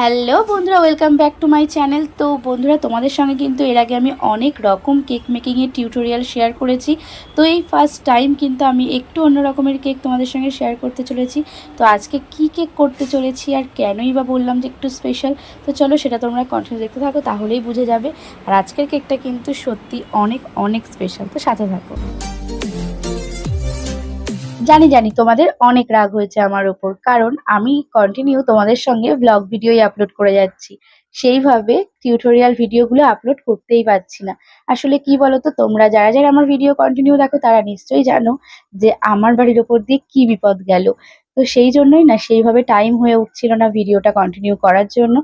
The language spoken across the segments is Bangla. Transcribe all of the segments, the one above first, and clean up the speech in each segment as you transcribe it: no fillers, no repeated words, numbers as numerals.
হ্যালো বন্ধুরা, welcome back to my channel. তো বন্ধুরা, তোমাদের সঙ্গে কিন্তু এর আগে আমি অনেক রকম কেক মেকিংয়ের টিউটোরিয়াল শেয়ার করেছি। তো এই ফার্স্ট টাইম কিন্তু আমি একটু অন্য রকমের কেক তোমাদের সঙ্গে শেয়ার করতে চলেছি। তো আজকে কি কেক করতে চলেছি আর কেনই বা বললাম যে একটু স্পেশাল, তো চলো সেটা তোমরা কন্টিনিউ দেখতে থাকো, তাহলেই বুঝে যাবে। আর আজকের কেকটা কিন্তু সত্যি অনেক অনেক স্পেশাল, তো সাথে থাকো। জানি জানি তোমাদের অনেক রাগ হয়েছে আমার উপর, কারণ আমি কন্টিনিউ তোমাদের সঙ্গে ব্লগ ভিডিওই আপলোড করে যাচ্ছি, সেইভাবে টিউটোরিয়াল ভিডিওগুলো আপলোড করতেই পারছি না। আসলে কি বলতো, তোমরা যারা যারা আমার ভিডিও কন্টিনিউ দেখো তারা নিশ্চয়ই জানো যে আমার বাড়ির ওপর দিয়ে কি বিপদ গেল। তো সেই জন্যই না সেইভাবে টাইম হয়ে উঠছিল না ভিডিওটা কন্টিনিউ করার জন্য।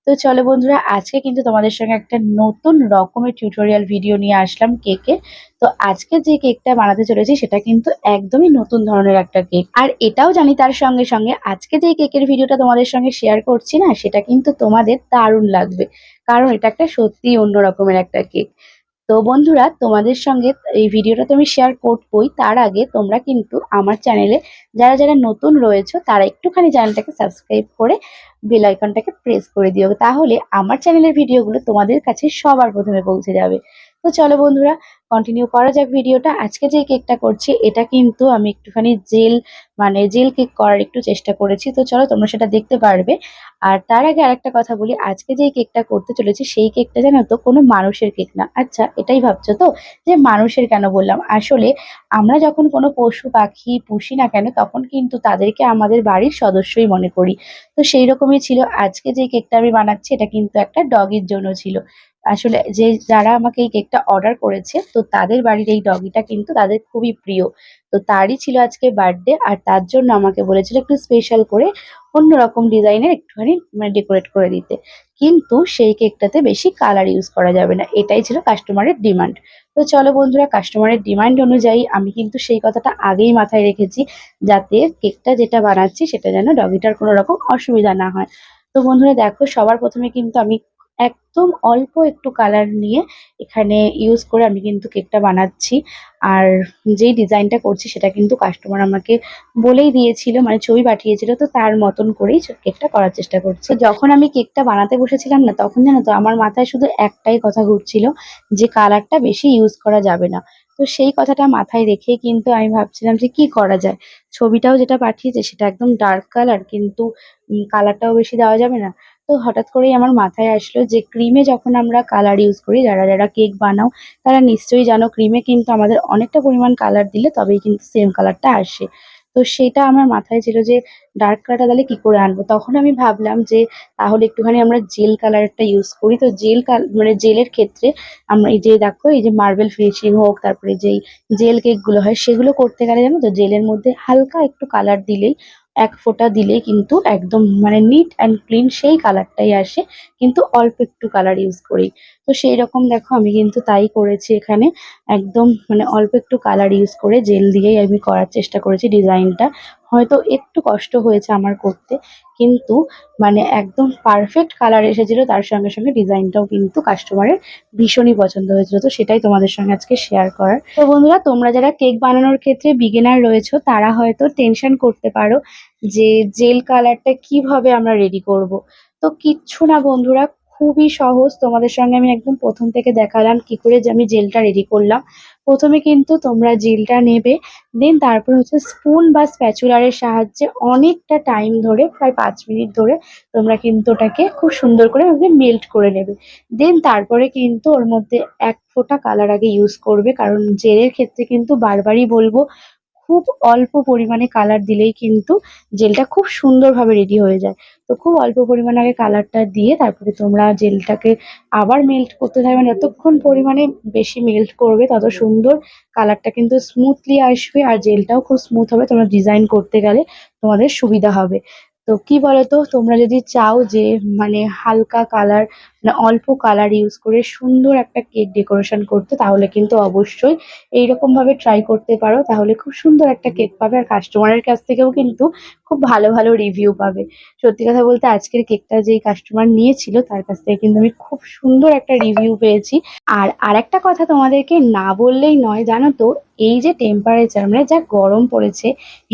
তো চলো বন্ধুরা, আজকে কিন্তু তোমাদের সঙ্গে একটা নতুন রকমের টিউটোরিয়াল ভিডিও নিয়ে আসলাম কেকের। তো আজকে যে কেকটা বানাতে চলেছি সেটা কিন্তু একদমই নতুন ধরনের একটা কেক, আর এটাও জানি তার সঙ্গে সঙ্গে আজকে যে কেকের ভিডিওটা তোমাদের সঙ্গে শেয়ার করছি না, সেটা কিন্তু তোমাদের দারুণ লাগবে, কারণ এটা একটা সত্যিই অন্য রকমের একটা কেক। তো বন্ধুরা, তোমাদের সঙ্গে এই ভিডিওটা তো আমি শেয়ার করবই, তার আগে তোমরা কিন্তু আমার চ্যানেলে যারা যারা নতুন রয়েছে তারা একটুখানি চ্যানেলটাকে সাবস্ক্রাইব করে বেল আইকনটাকে প্রেস করে দিও, তাহলে আমার চ্যানেলের ভিডিওগুলো তোমাদের কাছে সবার প্রথমে পৌঁছে যাবে। তো চলো বন্ধুরা, কন্টিনিউ করা যাক ভিডিওটা। আজকে যে কেকটা করছি এটা কিন্তু আমি একটুখানি জেল কেক করার একটু চেষ্টা করেছি, তো চলো তোমরা সেটা দেখতে পারবে। আর তার আগে আরেকটা কথা বলি, আজকে যে কেকটা করতে চলেছি সেই কেকটা জানো তো কোনো মানুষের কেক না। আচ্ছা, এটাই ভাবছো তো যে মানুষের কেন বললাম, আসলে আমরা যখন কোনো পশু পাখি পুষি না কেন তখন কিন্তু তাদেরকে আমাদের বাড়ির সদস্যই মনে করি। তো সেই রকমই ছিল আজকে যে কেকটা আমি বানাচ্ছি, এটা কিন্তু একটা ডগির জন্য ছিল। আসলে যারা আমাকে এই কেকটা অর্ডার করেছে, তো তাদের বাড়ির এই ডগিটা কিন্তু তাদের খুবই প্রিয়। তো তারই ছিল আজকে বার্থডে, আর তার জন্য আমাকে বলেছিল একটু স্পেশাল করে অন্যরকম ডিজাইনের একটুখানি ডেকোরেট করে দিতে। কিন্তু সেই কেকটাতে বেশি কালার ইউজ করা যাবে না, এটাই ছিল কাস্টমারের ডিমান্ড। তো চলো বন্ধুরা, কাস্টমারের ডিমান্ড অনুযায়ী আমি কিন্তু সেই কথাটা আগেই মাথায় রেখেছি, যাতে কেকটা যেটা বানাচ্ছি সেটা যেন ডগিটার কোনো রকম অসুবিধা না হয়। তো বন্ধুরা দেখো, সবার প্রথমে কিন্তু আমি একদম অল্প একটু কালার নিয়ে এখানে ইউজ করে আমি কিন্তু কেকটা বানাচ্ছি। আর যেই ডিজাইনটা করছি সেটা কিন্তু কাস্টমার আমাকে বলেই দিয়েছিল, মানে ছবি পাঠিয়েছিল, তো তার মতন করেই কেকটা করার চেষ্টা করছি। তো যখন আমি কেকটা বানাতে বসেছিলাম না, তখন জানো তো আমার মাথায় শুধু একটাই কথা ঘুরছিল, যে কালারটা বেশি ইউজ করা যাবে না। তো সেই কথাটা মাথায় রেখেই কিন্তু আমি ভাবছিলাম যে কি করা যায়। ছবিটাও যেটা পাঠিয়েছে সেটা একদম ডার্ক কালার, কিন্তু কালারটাও বেশি দেওয়া যাবে না। তো হঠাৎ করেই আমার মাথায় আসলো যে ক্রিমে যখন আমরা কালার ইউজ করি, যারা যারা কেক বানাও তারা নিশ্চয়ই জানো, ক্রিমে কিন্তু আমাদের অনেকটা পরিমাণ কালার দিলে তবেই কিন্তু সেম কালারটা আসে। তো সেটা আমার মাথায় ছিল যে ডার্ক কালারটা তাহলে কি করে আনবো। তখন আমি ভাবলাম যে তাহলে একটুখানি আমরা জেল কালারটা ইউজ করি। তো মানে জেলের ক্ষেত্রে আমরা এই যে দেখো, এই যে মার্বেল ফিনিশিং হোক, তারপরে যেই জেল কেক গুলো হয় সেগুলো করতে গেলে জানো তো জেলের মধ্যে হালকা একটু কালার দিলেই, এক ফোঁটা দিলেই কিন্তু একদম মানে নিট অ্যান্ড ক্লিন সেই কালারটাই আসে, কিন্তু অল্প একটু কালার ইউজ করেই। তো সেই রকম দেখো আমি কিন্তু তাই করেছি এখানে, একদম মানে অল্প একটু কালার ইউজ করে জেল দিয়েই আমি করার চেষ্টা করেছি ডিজাইনটা। হয়তো একটু কষ্ট হয়েছে আমার করতে, কিন্তু মানে একদম পারফেক্ট কালার এসেছিল, তার সঙ্গে সঙ্গে ডিজাইনটাও কিন্তু কাস্টমারের ভীষণই পছন্দ হয়েছিল। তো সেটাই তোমাদের সঙ্গে আজকে শেয়ার করার। তো বন্ধুরা, তোমরা যারা কেক বানানোর ক্ষেত্রে বিগিনার রয়েছো তারা হয়তো টেনশন করতে পারো যে জেল কালারটা কিভাবে আমরা রেডি করব। তো কিচ্ছু না বন্ধুরা, খুবই সহজ, তোমাদের সঙ্গে আমি একদম প্রথম থেকে দেখালাম কি করে যে আমি জেলটা রেডি করলাম। প্রথমে কিন্তু তোমরা জেলটা নেবে, দেন তারপর হচ্ছে স্পুন বা স্প্যাচুলারের সাহায্যে অনেকটা টাইম ধরে, প্রায় 5 মিনিট ধরে তোমরা কিন্তু ওটাকে খুব সুন্দর করে মেল্ট করে নেবে। দেন তারপরে কিন্তু ওর মধ্যে এক ফোঁটা কালার আগে ইউজ করবে, কারণ জেলের ক্ষেত্রে কিন্তু বারবারই বলবো খুব অল্প পরিমাণে কালার দিলেই কিন্তু জেলটা খুব সুন্দরভাবে রেডি হয়ে যায়। তো খুব অল্প পরিমাণে আগে কালারটা দিয়ে তারপরে তোমরা জেলটাকে আবার মেল্ট করতে থাকবে, যতক্ষণ পরিমাণে বেশি মেল্ট করবে তত সুন্দর কালারটা কিন্তু স্মুথলি আসবে, আর জেলটাও খুব স্মুথ হবে, তোমরা ডিজাইন করতে গেলে তোমাদের সুবিধা হবে। তো কি বলতো, তোমরা যদি চাও যে মানে হালকা কালার, মানে অল্প কালার ইউজ করে সুন্দর একটা কেক ডেকোরেশন করতে, তাহলে কিন্তু অবশ্যই এইরকম ভাবে ট্রাই করতে পারো, তাহলে খুব সুন্দর একটা কেক পাবে, আর কাস্টমারের কাছ থেকেও কিন্তু খুব ভালো ভালো রিভিউ পাবে। সত্যি কথা বলতে আজকের কেকটা যেই কাস্টমার নিয়েছিল তার কাছ থেকে কিন্তু আমি খুব সুন্দর একটা রিভিউ পেয়েছি। আর আরেকটা কথা তোমাদেরকে না বললেই নয়, জানো তো, এই যে টেম্পারেচার মানে যা গরম পড়েছে,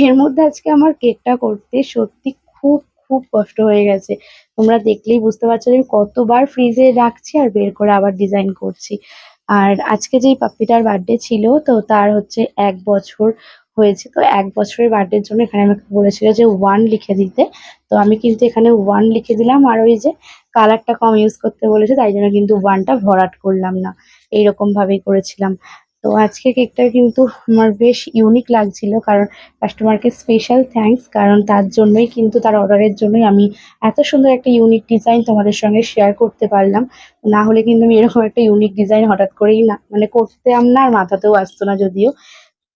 এর মধ্যে আজকে আমার কেকটা করতে সত্যি খুব খুব কষ্ট হয়ে গেছে। তোমরা দেখলেই বুঝতে পারছো যে আমি কতবার ফ্রিজে রাখছি আর বের করে আবার ডিজাইন করছি। আর আজকে যেই পাপ্পিটার বার্থডে ছিল, তো তার হচ্ছে ১ বছর হয়েছে। তো ১ বছরের বার্থডের জন্য এখানে আমাকে বলেছিল যে 1 লিখে দিতে। তো আমি কিন্তু এখানে 1 লিখে দিলাম, আর ওই যে কালারটা কম ইউজ করতে বলেছে তাই জন্য কিন্তু 1 টা ভরাট করলাম না। এইরকম ভাবেই করেছিলাম। তো আজকে কেকটা কিন্তু আমার বেশ ইউনিক লাগছিল, কারণ কাস্টমারকে স্পেশাল থ্যাঙ্কস, কারণ তার জন্যই কিন্তু, তার অর্ডারের জন্যই আমি এত সুন্দর একটা ইউনিক ডিজাইন তোমাদের সঙ্গে শেয়ার করতে পারলাম। না হলে কিন্তু আমি এরকম একটা ইউনিক ডিজাইন হঠাৎ করেই না মানে করতাম না, আর মাথাতেও আসতো না যদিও।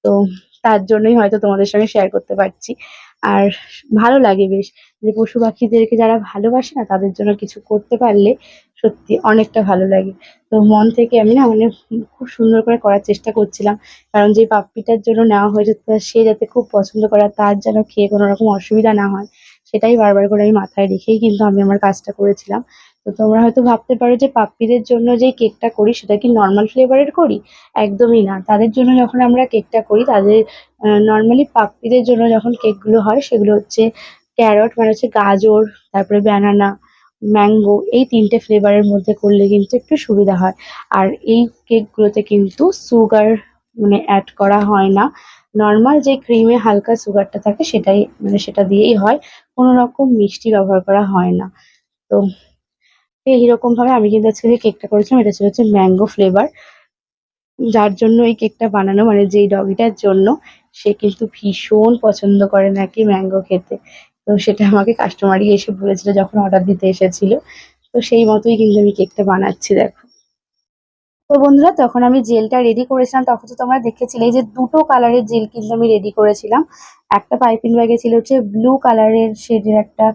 তো তার জন্যই হয়তো তোমাদের সঙ্গে শেয়ার করতে পারছি। আর ভালো লাগে বেশ, যে পশু পাখিদেরকে যারা ভালোবাসে না তাদের জন্য কিছু করতে পারলে সত্যি অনেকটা ভালো লাগে। তো মন থেকে আমি না মানে খুব সুন্দর করে করার চেষ্টা করছিলাম। কারণ যে পাপ্পিটার জন্য নেওয়া হয়েছে সে যাতে খুব পছন্দ করে, আর তার যেন খেয়ে কোনো রকম অসুবিধা না হয়, সেটাই বারবার করে আমি মাথায় রেখেই কিন্তু আমি আমার কাজটা করেছিলাম। তো তোমরা হয়তো ভাবতে পারো যে পাপ্পিদের জন্য যেই কেকটা করি সেটা কি নরমাল ফ্লেভারের করি? একদমই না। তাদের জন্য যখন আমরা কেকটা করি, তাদের নরমালি পাপ্পিদের জন্য যখন কেকগুলো হয় সেগুলো হচ্ছে ক্যারট মানে হচ্ছে গাজর, তারপরে ব্যানানা, ম্যাঙ্গো, এই ৩ টে ফ্লেভারের মধ্যে করলে কিন্তু একটু সুবিধা হয়। আর এই কেকগুলোতে কিন্তু সুগার মানে অ্যাড করা হয় না। নরমাল যে ক্রিমে হালকা সুগারটা থাকে সেটাই মানে সেটা দিয়েই হয়। কোনো রকম মিষ্টি ব্যবহার করা হয় না। তো এইরকমভাবে আমি কিন্তু আজকে যে কেকটা করেছিলাম এটা ছিল হচ্ছে ম্যাঙ্গো ফ্লেভার। যার জন্য এই কেকটা বানানো মানে যেই ডগিটার জন্য, সে কিন্তু ভীষণ পছন্দ করে নাকি ম্যাঙ্গো খেতে। তো সেটা আমাকে কাস্টমারই এসে বলেছিল যখন অর্ডার দিতে এসেছিল। তো সেই মতোই কিন্তু আমি কেকটা বানাচ্ছি দেখো। তো বন্ধুরা, তখন আমি জেলটা রেডি করেছিলাম, তখন তো তোমরা দেখেছিলে যে ২ টো কালারের জেল কিন্তু আমি রেডি করেছিলাম। একটা পাইপিং ব্যাগে ছিল হচ্ছে ব্লু কালারের শেডের একটা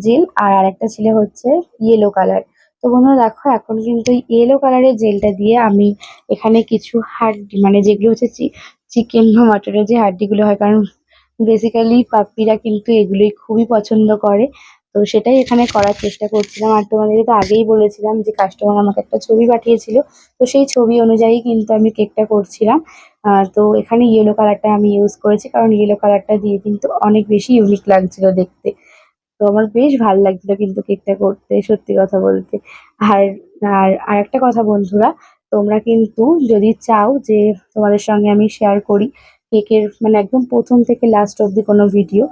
জেল, আর আরেকটা ছিল হচ্ছে ইয়েলো কালার। তো বন্ধুরা দেখো, এখন কিন্তু ইয়েলো কালারের জেলটা দিয়ে আমি এখানে কিছু হাড্ডি মানে যেগুলো হচ্ছে চিকেন বা মাটনের যে হাড্ডিগুলো হয়, কারণ বেসিক্যালি পাপ্পিরা কিন্তু এগুলোই খুবই পছন্দ করে। তো সেটাই এখানে করার চেষ্টা করছিলাম। আর তোমাদেরকে তো আগেই বলেছিলাম যে কাস্টমার আমাকে একটা ছবি পাঠিয়েছিল। তো সেই ছবি অনুযায়ী কিন্তু আমি কেকটা করছিলাম। তো এখানে ইয়েলো কালারটা আমি ইউজ করেছি, কারণ ইয়েলো কালারটা দিয়ে কিন্তু অনেক বেশি ইউনিক লাগছিল দেখতে। তো আমার বেশ ভাল লাগছিল কিন্তু কেকটা করতে, সত্যি কথা বলতে। আর আরেকটা কথা বন্ধুরা, তোমরা কিন্তু যদি চাও যে তোমাদের সঙ্গে আমি শেয়ার করি কেকের মানে একদম ১ম থেকে লাস্ট অব্দি কোনো ভিডিও,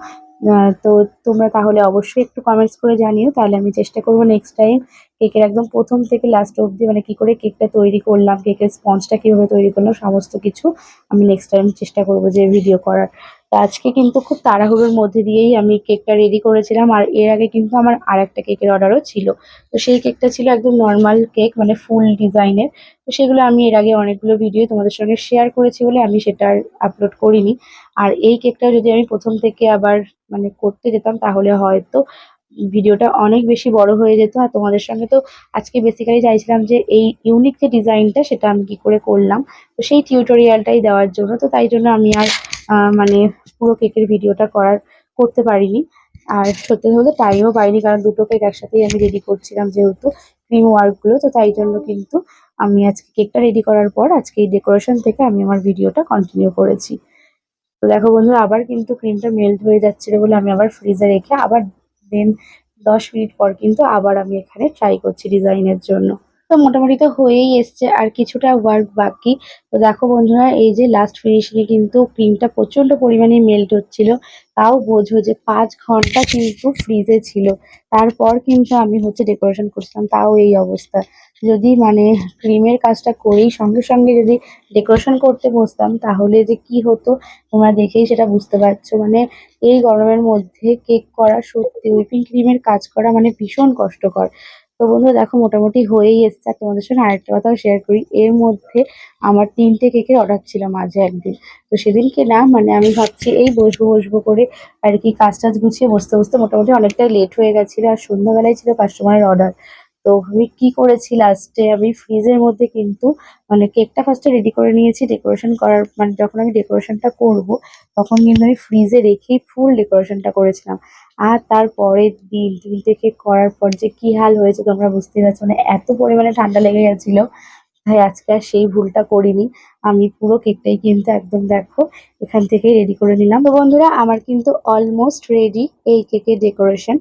তো তোমরা তাহলে অবশ্যই একটু কমেন্টস করে জানিও। তাহলে আমি চেষ্টা করব নেক্সট টাইম কেকের একদম ১ম থেকে লাস্ট অব্দি মানে কি করে কেকটা তৈরি করলাম, কেকের স্পঞ্জটা কিভাবে তৈরি করলাম, সমস্ত কিছু আমি নেক্সট টাইম চেষ্টা করব যে ভিডিও করার। তো আজকে কিন্তু খুব তাড়াহুড়োর মধ্যে দিয়েই আমি কেকটা রেডি করেছিলাম। আর এর আগে কিন্তু আমার আরেকটা কেকের অর্ডারও ছিল। তো সেই কেকটা ছিল একদম নরমাল কেক মানে ফুল ডিজাইনের। তো সেগুলো আমি এর আগে অনেকগুলো ভিডিও তোমাদের সঙ্গে শেয়ার করেছি বলে আমি সেটা আর আপলোড করিনি। আর এই কেকটা যদি আমি ১ম থেকে আবার মানে করতে যেতাম তাহলে হয়তো ভিডিওটা অনেক বেশি বড় হয়ে যেত। আর তোমাদের সঙ্গে তো আজকে বেসিক্যালি চাইছিলাম যে এই ইউনিক যে ডিজাইনটা সেটা আমি কি করে করলাম, তো সেই টিউটোরিয়ালটাই দেওয়ার জন্য। তো তাই জন্য আমি আর মানে পুরো কেকের ভিডিওটা করতে পারিনি। আর সত্যি কথা বলতে টাইমও পাইনি, কারণ ২ টো কেক একসাথেই আমি রেডি করছিলাম যেহেতু ক্রিম ওয়ার্কগুলো। তো তাই জন্য কিন্তু আমি আজকে কেকটা রেডি করার পর আজকে এই ডেকোরেশন থেকে আমি আমার ভিডিওটা কন্টিনিউ করেছি। তো দেখো বন্ধুরা, আবার কিন্তু ক্রিমটা মেল্ট হয়ে যাচ্ছিল বলে আমি আবার ফ্রিজে রেখে আবার দেন ১০ মিনিট পর কিন্তু আবার আমি এখানে ট্রাই করছি ডিজাইনের জন্য। তো মোটামুটি তো হয়েই এসছে, আর কিছুটা ওয়ার্ক বাকি। তো দেখো বন্ধুরা, এই যে লাস্ট ফিনিশিং এ কিন্তু ক্রিমটা প্রচন্ড পরিমাণে মেল্ট হচ্ছিল। তাও বোঝো যে ৫ ঘন্টা কিন্তু ফ্রিজে ছিল। তারপর কিন্তু আমি হচ্ছে ডেকোরেশন করছিলাম, তাও এই অবস্থা। যদি মানে ক্রিমের কাজটা করেই সঙ্গে সঙ্গে যদি ডেকোরেশন করতে বসতাম তাহলে যে কি হতো তোমরা দেখেই সেটা বুঝতে পারছো। মানে এই গরমের মধ্যে কেক করা সত্যি হুইপিং ক্রিমের কাজ করা মানে ভীষণ কষ্টকর। তো বন্ধুরা দেখো, মোটামুটি হয়েই এসছে। আর তোমাদের সঙ্গে আরেকটা কথাও শেয়ার করি, এর মধ্যে আমার ৩ টে কেকের অর্ডার ছিল মাঝে একদিন। তো সেদিনকে না মানে আমি ভাবছি এই বসবো করে আর কি কাজ টাজ গুছিয়ে বসতে মোটামুটি অনেকটাই লেট হয়ে গেছিল, আর সন্ধ্যাবেলায় ছিল কাস্টমারের অর্ডার। তো আমি কি করেছি, লাস্টে আমি ফ্রিজের মধ্যে কিন্তু মানে কেকটা ফার্স্টে রেডি করে নিয়েছি। ডেকোরেশন করার মানে যখন আমি ডেকোরেশনটা করব তখন কিন্তু আমি ফ্রিজে রেখেই ফুল ডেকোরেশনটা করেছিলাম। আর তার পরের দিন ৩ টে কেক করার পর যে কি হাল হয়েছে তোমরা বুঝতেই পারছো। মানে এত পরিমাণে ঠান্ডা লেগে গেছিল, তাই আজকে আর সেই ভুলটা করিনি। আমি পুরো কেকটাই কিন্তু একদম দেখো এখান থেকেই রেডি করে নিলাম। তো বন্ধুরা আমার কিন্তু অলমোস্ট রেডি এই কেকের ডেকোরেশন।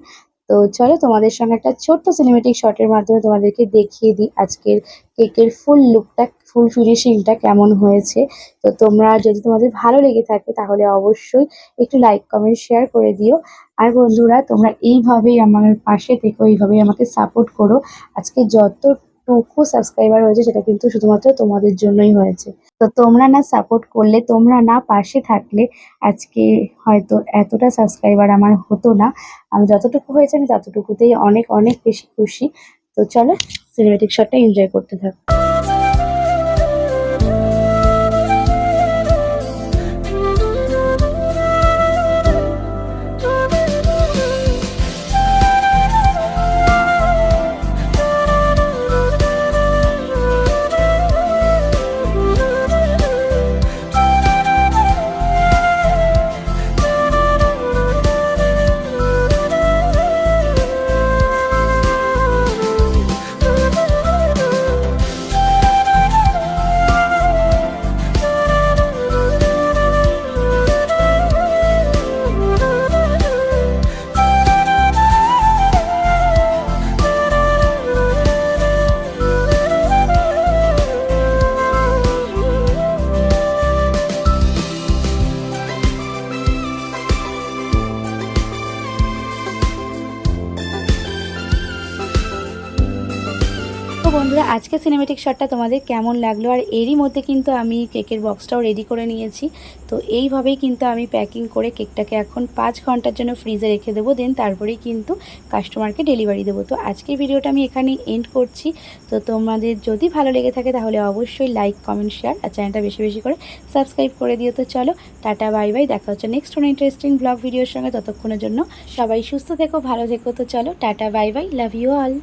তো চলো তোমাদের সঙ্গে একটা ছোট্ট সিনেমেটিক শটের মাধ্যমে তোমাদেরকে দেখিয়ে দিই আজকের কেকের ফুল লুকটা, ফুল ফিনিশিংটা কেমন হয়েছে। তো তোমরা যদি তোমাদের ভালো লেগে থাকে তাহলে অবশ্যই একটু লাইক, কমেন্ট, শেয়ার করে দিও। আর বন্ধুরা তোমরা এইভাবেই আমার পাশে থেকো, এইভাবেই আমাকে সাপোর্ট করো। আজকে যতটুকু সাবস্ক্রাইবার হয়েছে সেটা কিন্তু শুধুমাত্র তোমাদের জন্যই হয়েছে। তো তোমরা না সাপোর্ট করলে, তোমরা না পাশে থাকলে আজকে হয়তো এতটা সাবস্ক্রাইবার আমার হতো না। আমি যতটুকু হয়েছে আমি ততটুকুতেই অনেক অনেক বেশি খুশি। তো চলো সিনেমেটিক শটটা এনজয় করতে থাকো। তো বন্ধুরা আজকে সিনেমেটিক শটটা তোমাদের কেমন লাগলো? আর এরই মধ্যে কিন্তু আমি কেকের বক্সটাও রেডি করে নিয়েছি। তো এইভাবেই কিন্তু আমি প্যাকিং করে কেকটাকে এখন 5 ঘন্টার জন্য ফ্রিজে রেখে দেবো, দেন তারপরেই কিন্তু কাস্টমারকে ডেলিভারি দেবো। তো আজকের ভিডিওটা আমি এখানেই এন্ড করছি। তো তোমাদের যদি ভালো লেগে থাকে তাহলে অবশ্যই লাইক, কমেন্ট, শেয়ার আর চ্যানেলটা বেশি বেশি করে সাবস্ক্রাইব করে দিও। তো চলো টাটা বাই বাই, দেখা হচ্ছে নেক্সট কোনো ইন্টারেস্টিং ব্লগ ভিডিওর সঙ্গে। ততক্ষণের জন্য সবাই সুস্থ থেকো, ভালো থেকো। তো চলো tata bye bye, love you all.